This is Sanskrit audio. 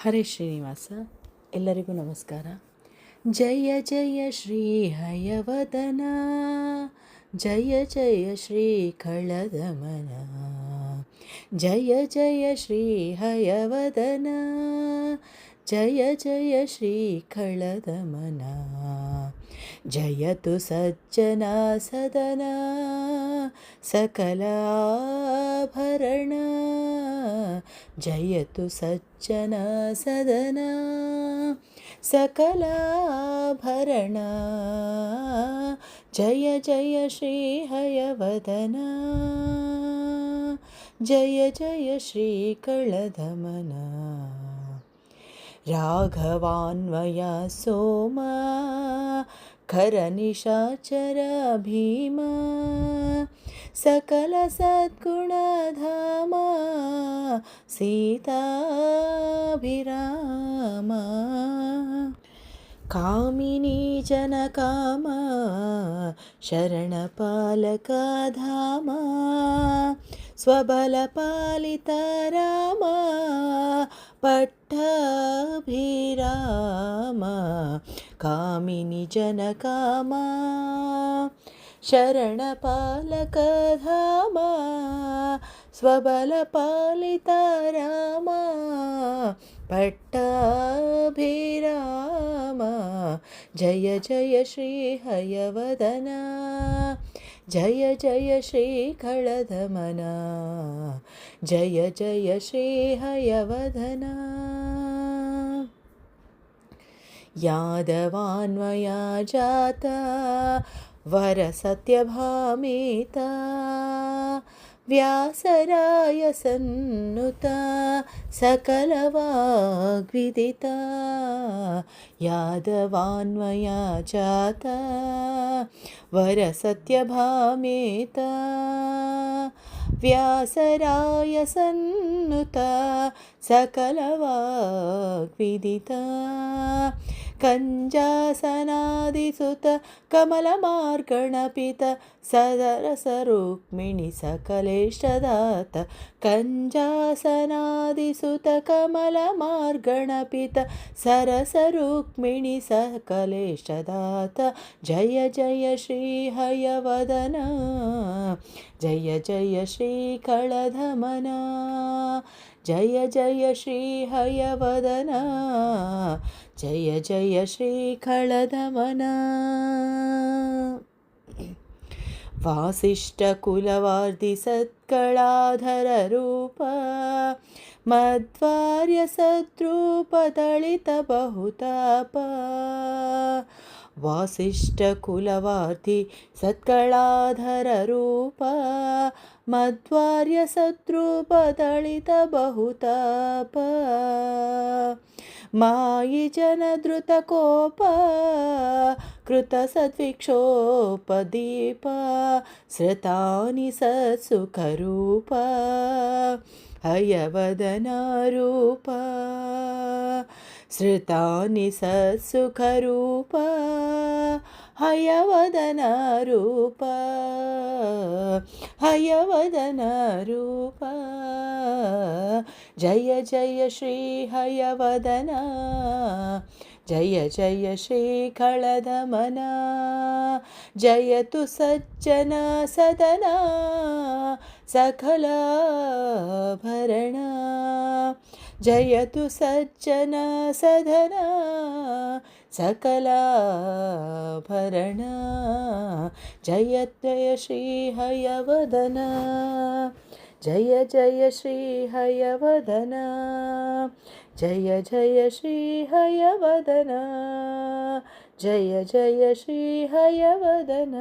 ಹರೇ ಶ್ರೀನಿವಾಸ. ಎಲ್ಲರಿಗೂ ನಮಸ್ಕಾರ. ಜಯ ಜಯ ಶ್ರೀ ಹಯವದನ, ಜಯ ಜಯ ಶ್ರೀ ಖಳದಮನ, ಜಯ ಜಯ ಶ್ರೀ ಹಯವದನ, ಜಯ ಜಯ ಶ್ರೀ ಖಳದಮನ. ಜಯತು ಸಜ್ಜನ ಸದನ सकलाभरण, जयतु सज्जन सदन सकलाभरण. जय जय श्री हयवदन, जय जय श्री कळदमन. राघवान्वय सोमा खरनिशाचर भीमा, सकल सद्गुणधामा सीताभिरामा. कामिनी जनकामा शरणपालका धामा, स्वबलपालिता रामा पट्टाभिरामा. कामिनी जनकामा शरणपालका धामा, स्वबलपालिता रामा पट्टाभिरामा. जय जय श्री हयवदन, जय जय श्री खळदमन, जय जय श्री हयवदन. यादवान्वया जाता वर सत्यभामिता, व्यासराय सन्नुता सकलवाग्विदिता. यादवान्वया जाता वर सत्यभामिता, व्यासराय सन्नुता सकलवाग्विदिता. कञ्जासनादिसुत कमलमार्गणपित, सदरसरुक्मिणि सकलेष्टदात. कञ्जासनादिसुत कमलमार्गणपित, सरसरुक्मिणि सकलेष्टदात. जय जय श्री हयवदन, जय जय श्री खळदमन, जय जय श्री हयवदन, जय जय श्री खळदमन. वासिष्ठकुलवार्धि सत्कळाधर रूप, मध्वार्य सद्रूप दलित बहुताप. वासिष्ठकुलवार्धि सत्कळाधर रूप, मध्वार्य सद्रूप दलित बहुताप. मायि जनधृतकोप कृत सद्विक्षोपदीप, श्रुतानि सत्सुखरूप हयवदन रूप. श्रुतानि सत्सुखरूप हयवदन रूप, हयवदन रूप. जय जय श्री हयवदन, जय जय श्री खळदमन. जयतु सज्जन सदन सकलाभरण, जयतु सज्जन सदन सकलाभरण. जय जय श्री हयवदन, जय जय श्री हयवदन, जय जय श्री हयवदन, जय जय श्री हयवदन.